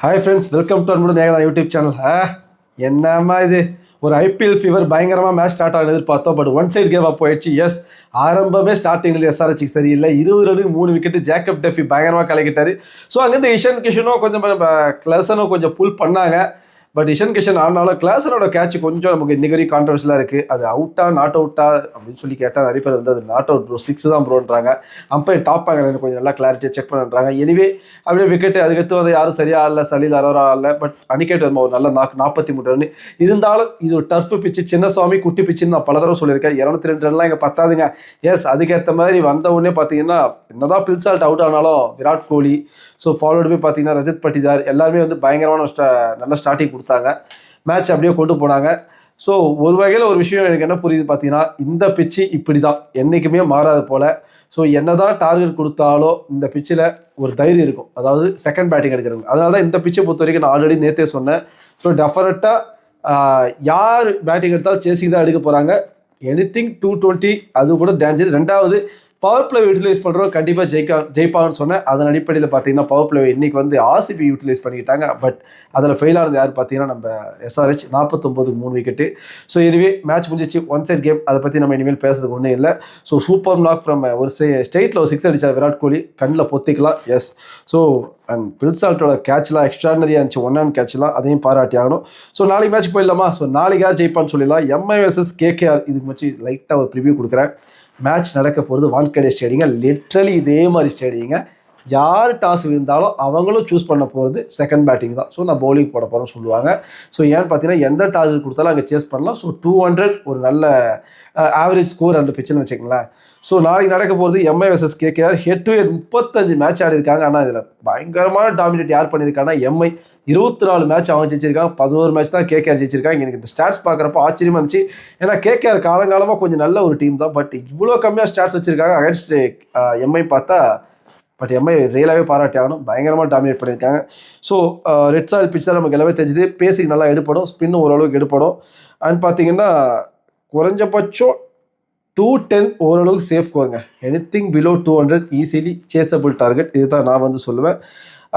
Hi friends, welcome to அன்புடன் ஏகதான் YouTube channel. என்னம்மா இது ஒரு ஐபிஎல் ஃபீவர் பயங்கரமாக மேட்ச் ஸ்டார்ட் ஆகுது எதிர்பார்த்தோம். பட் ஒன் சைட் கேமாக போயிடுச்சு. எஸ், ஆரம்பமே ஸ்டார்டிங்கில் எஸ்ஆர்ஹெச்சுக்கு சரியில்லை. 20 ரனுக்கு 3 விக்கெட்டு. ஜேக்கப் டெஃபி பயங்கரமாக கலக்கிட்டாரு. ஸோ அங்கேருந்து இஷன் கிஷனும் கொஞ்சம் கிளசனும் கொஞ்சம் புல் பண்ணாங்க. பட் இஷன் கிஷன் ஆனாலும் கிளாஸனோட கேட்ச் கொஞ்சம் நமக்கு இன்னைக்கு வரைக்கும் கான்ட்ரவர்ஷியலாக இருக்குது. அது அவுட்டா நாட் அவுட்டா அப்படின்னு சொல்லி கேட்டால் நிறைய பேர் வந்து அது நாட் அவுட் ப்ரோ, 6 தான் ப்ரோன்றாங்க. அம்பையர் டாப் ஆங்கல கொஞ்சம் நல்லா கிளாரிட்டியாக செக் பண்ணுறாங்க. எனிவே அப்படியே விக்கெட்டு அதுக்கடுத்து வந்து யாரும் சரியாக ஆடல, சலீல் அரோரா ஆடல. பட் அனிகேட் வர்மா ஒரு நல்ல 43 ரன். இருந்தாலும் இது ஒரு டர்ஃப் பிச்சு, சின்னசாமி குட்டி பிச்சுன்னு நான் பல தடவை சொல்லியிருக்கேன். 202 ரன்லாம் இங்கே பத்தாதுங்க. எஸ், அதுக்கேற்ற மாதிரி வந்த உடனே பார்த்தீங்கன்னா என்னதான் பில்சால்ட் அவுட் ஆனாலும் விராட் கோலி, ஸோ ஃபாலோடு போய் பார்த்தீங்கன்னா ரஜத் பட்டிதார் எல்லாருமே வந்து பயங்கரமான நல்ல ஸ்டார்டிங் கொடுத்தாங்க. மேட்ச் அப்படியே கொண்டு போனாங்க. ஸோ ஒரு வகையில் ஒரு விஷயம் எனக்கு என்ன புரியுது பார்த்தீங்கன்னா, இந்த பிச்சு இப்படி தான் என்றைக்குமே மாறாது போல். ஸோ என்ன தான் டார்கெட் கொடுத்தாலும் இந்த பிச்சில் ஒரு தைரியம் இருக்கும், அதாவது செகண்ட் பேட்டிங் எடுக்கிறவங்க. அதனால தான் இந்த பிச்சை பொறுத்த வரைக்கும் நான் ஆல்ரெடி நேற்றே சொன்னேன். ஸோ டெஃபினட்டாக யார் பேட்டிங் எடுத்தாலும் சேசிங் தான் எடுக்க போகிறாங்க. எனிதிங் 220 அது கூட டேஞ்சர். ரெண்டாவது பவர் பிளே யூட்டிலைஸ் பண்ணுறோம், கண்டிப்பாக ஜெயிப்பாங்கன்னு சொன்னேன். அதன் அடிப்படையில் பார்த்தீங்கன்னா பவர் பிளே இன்றைக்கி வந்து ஆர்சிபி யூட்டிலைஸ் பண்ணிக்கிட்டாங்க. பட் அதில் ஃபெயில் ஆனது யார் பார்த்தீங்கன்னா நம்ம எஸ்ஆர்ஹெச், 49க்கு 3 விக்கெட்டு. ஸோ எனிவே மேட்ச் முடிஞ்சிச்சு, ஒன் சைட் கேம். அதை பற்றி நம்ம இனிமேல் பேசுறதுக்கு ஒன்றும் இல்லை. ஸோ சூப்பர் நாக் ஃப்ரம் ஒரு ஸ்டேட்டில் ஒரு 6 அடித்தார் விராட் கோலி, கண்ணில் பொத்திக்கலாம். எஸ், ஸோ அண்ட் பில்சால்ட்டோட கேட்ச்லாம் எக்ஸ்ட்ராடனரியாக இருந்துச்சு, 1 ஆன் கேட்ச்லாம், அதையும் பாராட்டி ஆகணும். ஸோ நாளைக்கு மேட்ச் போயிடலாமா? ஸோ நாளைக்கு யார் ஜெயிப்பான்னு சொல்லிடலாம். Mi vs KKR. இதுக்கு வச்சு லைட்டாக ஒரு ப்ரிவியூ கொடுக்குறேன். மேட்ச் நடக்க போகிறது வான்கடே ஸ்டேடியங்க. லிட்ரலி இதே மாதிரி ஸ்டேடியங்க. யார் டாஸ் விழுந்தாலும் அவங்களும் சூஸ் பண்ண போகிறது செகண்ட் பேட்டிங் தான். ஸோ நான் பவுலிங் போட போகிறேன்னு சொல்லுவாங்க. ஸோ ஏன்னு பார்த்தீங்கன்னா எந்த டார்கெட் கொடுத்தாலும் அங்கே சேஸ் பண்ணலாம். ஸோ 200 ஒரு நல்ல ஆவரேஜ் ஸ்கோர் அந்த பிச்சுன்னு வச்சுக்கங்களேன். ஸோ நாளைக்கு நடக்க போகிறது Mi vs KKR. Head to head 35 match ஆடி இருக்காங்க. ஆனால் இதில் பயங்கரமான டாமினேட் யார் பண்ணியிருக்காங்கன்னா எம்ஐ 24 மேட்ச் அவங்க ஜெயிச்சிருக்காங்க, 11 மேட்ச் தான் கேகேஆர் ஜெயிச்சிருக்காங்க. எனக்கு இந்த ஸ்டாட்ஸ் பார்க்குறப்ப ஆச்சரியமாக இருந்துச்சு. ஏன்னா கேகேஆர் காலங்காலமாக கொஞ்சம் நல்ல ஒரு டீம் தான். பட் இவ்வளோ கம்மியாக ஸ்டாட்ஸ் வச்சுருக்காங்க அகேன்ஸ்ட் எம்ஐ பார்த்தா. பட் எம்ஐ ரியலாகவே பாராட்டி ஆகணும், பயங்கரமாக டாமினேட் பண்ணியிருக்காங்க. ஸோ ரெட் சாயில் பிச் தான் நமக்கு எல்லாமே தெரிஞ்சுது. பேசிக் நல்லா எடுப்படும், ஸ்பின்னும் ஓரளவுக்கு எடுப்படும். அண்ட் பார்த்தீங்கன்னா குறைஞ்சபட்சம் 210 ஓரளவுக்கு சேஃப் ஸ்கோருங்க. Anything below 200 easily chasable target. இதுதான் நான் வந்து சொல்லுவேன்.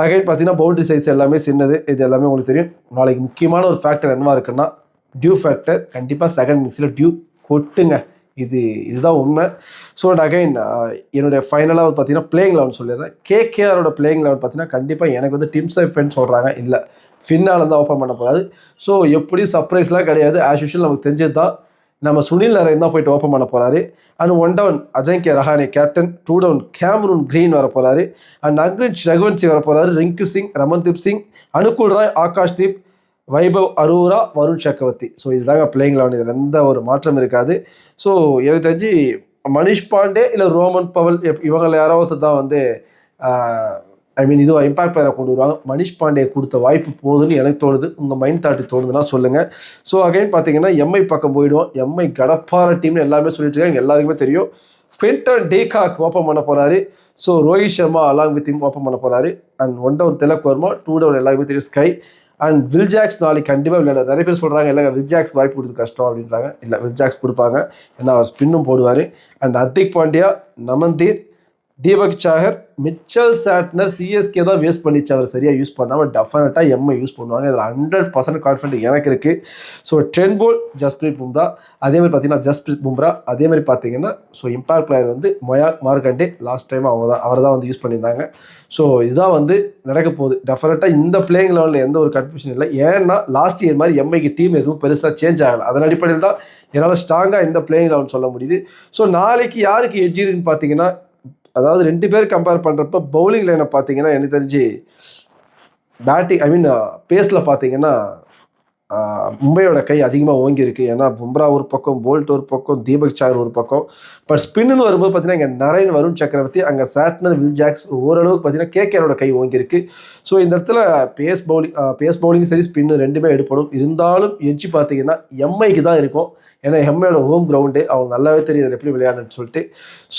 அகைன் பார்த்தீங்கன்னா பவுண்டரி சைஸ் எல்லாமே சின்னது. இது எல்லாமே உங்களுக்கு தெரியும். நாளைக்கு முக்கியமான ஒரு ஃபேக்டர் என்னவா இருக்குன்னா டியூ ஃபேக்டர். கண்டிப்பாக செகண்ட் இன்னிங்ஸில் டியூ கொட்டுங்க. இதுதான் உண்மை. ஸோ அகைன் என்னுடைய ஃபைனலாக பார்த்தீங்கன்னா பிளேயிங் லெவன் சொல்லிடுறேன். கேகேஆரோட பிளேயிங் லெவன் பார்த்தீங்கன்னா கண்டிப்பாக எனக்கு வந்து டிம் சைஃபன் சொல்கிறாங்க, இல்லை ஃபின்னால தான் ஓப்பன் பண்ண போகாது. ஸோ எப்படி சர்ப்ரைஸ்லாம் கிடையாது, ஆஸ் யூஷுவல் நமக்கு தெரிஞ்சது தான். நம்ம சுனில் நரேன் தான் போயிட்டு ஓப்பன் பண்ண போகிறாரு. And 1 down Ajinkya Rahane captain, 2 down Cameron Green வர போகிறாரு. அண்ட் அக்ரின் ரகுவன்சி வர போகிறாரு. ரிங்கு சிங், ரமன்தீப் சிங், அனுகுல் ராய், ஆகாஷ்தீப், வைபவ் அரோரா, வருண் சக்கரவர்த்தி. ஸோ இதுதாங்க பிளேயிங் லெவன். இதில் எந்த ஒரு மாற்றம் இருக்காது. ஸோ எனக்கு தெரிஞ்சு மனிஷ் பாண்டே இல்லை ரோமன் பவல் இவங்களை யாராவது தான் வந்து இதுவும் இம்பாக்ட் பிளேயரை கொண்டு வருவாங்க. மனிஷ் பாண்டே கொடுத்த வாய்ப்பு போகுதுன்னு எனக்கு தோணுது. உங்கள் மைண்ட் தாட்டி தோணுதுன்னா சொல்லுங்கள். ஸோ அகைன் பார்த்தீங்கன்னா எம்ஐ பக்கம் போயிடுவோம். எம்ஐ கடப்பார டீம்னு எல்லாருமே சொல்லிட்டு இருக்காங்க, எல்லாருக்குமே தெரியும். ஃபென்டன் டேகாக் ஓப்பன் பண்ண போகிறாரு. So Rohit Sharma along with team open பண்ண போகிறாரு. And 1 down Tilak Varma, 2 down எல்லாருக்குமே தெரியும் ஸ்கை. அண்ட் வில் ஜாக்ஸ் நாளைக்கு கண்டிப்பாக விளையாட. நிறைய பேர் சொல்கிறாங்க இல்லை வில் ஜாக்ஸ் வாய்ப்பு கொடுத்து கஷ்டம் அப்படின்றாங்க. இல்லை, வில் ஜாக்ஸ் கொடுப்பாங்க, ஏன்னா அவர் ஸ்பின்னும் போடுவார். And Hardik Pandya, Namandhir, Deepak Chahar, Mitchell Santner. CSK தான் வேஸ்ட் பண்ணிச்சு, அவர் சரியாக யூஸ் பண்ணாமல். டெஃபினட்டாக எம்ஐ யூஸ் பண்ணுவாங்க, இதில் 100% கான்ஃபிடென்ட் எனக்கு இருக்குது. ஸோ ட்ரெண்ட் போல், ஜஸ்பிரீத் பும்ரா, அதேமாதிரி பார்த்தீங்கன்னா ஜஸ்பிரீத் பும்ரா, அதேமாதிரி பார்த்தீங்கன்னா ஸோ இம்பாக்ட் பிளேயர் வந்து மொயாக் மார்கண்டே. லாஸ்ட் டைம் அவர் தான் வந்து யூஸ் பண்ணியிருந்தாங்க. ஸோ இதுதான் வந்து நடக்க போகுது. டெஃபினட்டாக இந்த பிளேயிங் லெவலில் எந்த ஒரு கன்ஃபியூஷன் இல்லை. ஏன்னா லாஸ்ட் இயர் மாதிரி எம்ஐக்கு டீம் எதுவும் பெருசாக சேஞ்ச் ஆகலை. அதன் அடிப்படையில் தான் என்னால் ஸ்ட்ராங்காக இந்த பிளேயிங் லெவன் சொல்ல முடியுது. ஸோ நாளைக்கு யாருக்கு எட்ஜ் இருக்குன்னு பார்த்தீங்கன்னா, அதாவது 2 பேர் கம்பேர் பண்ணுறப்ப பவுலிங் லைனை பார்த்தீங்கன்னா எனக்கு தெரிஞ்சு பேட்டிங் பேஸில் பார்த்தீங்கன்னா மும்பையோட கை அதிகமாக ஓங்கியிருக்கு. ஏன்னா பும்ரா ஒரு பக்கம், போல்ட் ஒரு பக்கம், தீபக் சாகர் ஒரு பக்கம். பட் ஸ்பின்னு வரும்போது பார்த்தீங்கன்னா இங்கே நரேன், வருண் சக்கரவர்த்தி, அங்கே சாட்னர், வில் ஜாக்ஸ் ஓரளவுக்கு பார்த்தீங்கன்னா கேகேஆரோட கை ஓங்கியிருக்கு. ஸோ இந்த இடத்துல பேஸ் பவுலிங் சரி ஸ்பின்னு ரெண்டுமே எடுப்படும். இருந்தாலும் எட்ஜ் பார்த்தீங்கன்னா எம்ஐக்கு தான் இருக்கும். ஏன்னா எம்ஐயோட ஹோம் கிரவுண்டு, அவங்க நல்லாவே தெரியுது எப்படி விளையாடுன்னு சொல்லிட்டு.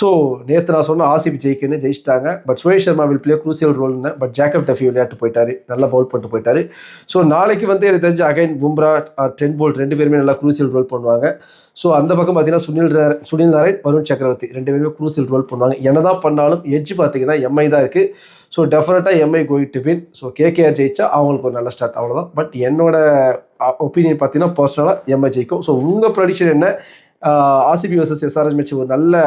ஸோ நேற்று நான் சொன்ன ஆர்சிபி ஜெயிச்சிட்டாங்க. But Rohit Sharma will play crucial ரோல்னு. பட் ஜேக்கப் டெஃபி விளையாட்டு போயிட்டாரு, நல்லா பவுல் பண்ணிட்டு போயிட்டாரு. ஸோ நாளைக்கு வந்து எனக்கு தெரிஞ்சு அகைன் பும்ரா ட்ரெண்ட் போல்ட் 2 பேருமே நல்லா க்ரூசியல் ரோல் பண்ணுவாங்க. ஸோ அந்த பக்கம் பார்த்தீங்கன்னா சுனில் நாராயண், வருண் சக்கரவர்த்தி 2 பேருமே க்ரூசியல் ரோல் பண்ணுவாங்க. என்னதான் பண்ணாலும் எட்ஜ் பார்த்தீங்கன்னா எம்ஐ தான் இருக்குது. ஸோ டெஃபினட்டாக Mi going to win. So KKR ஜெயிச்சா அவங்களுக்கு ஒரு நல்ல ஸ்டார்ட், அவ்வளோதான். பட் என்னோட ஒப்பீனியன் பார்த்தீங்கன்னா பர்சனலாக எம்ஐ ஜெயிக்கும். ஸோ உங்கள் ப்ரெடிக்ஷன் என்ன? ஆர்சிபி வர்சஸ் எஸ்ஆர்எச் மேட்ச் ஒரு நல்ல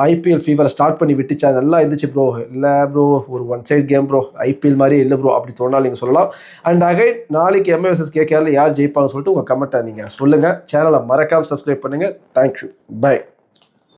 ஐபிஎல் ஃபீவரை ஸ்டார்ட் பண்ணி விட்டுச்சா? நல்லா இருந்துச்சு ப்ரோ. இல்லை ப்ரோ, ஒரு one side game bro, IPL மாதிரியே இல்லை ப்ரோ அப்படி தோணாலும் நீங்கள் சொல்லலாம். அண்ட் அகைன் நாளைக்கு எம்ஐ வர்சஸ் கேகேஆரில் யார் ஜெயிப்பாங்கன்னு சொல்லிட்டு உங்கள் கமெண்ட்டை நீங்கள் சொல்லுங்கள். சேனலை மறக்காமல் சப்ஸ்கிரைப் பண்ணுங்கள். Thank you, by.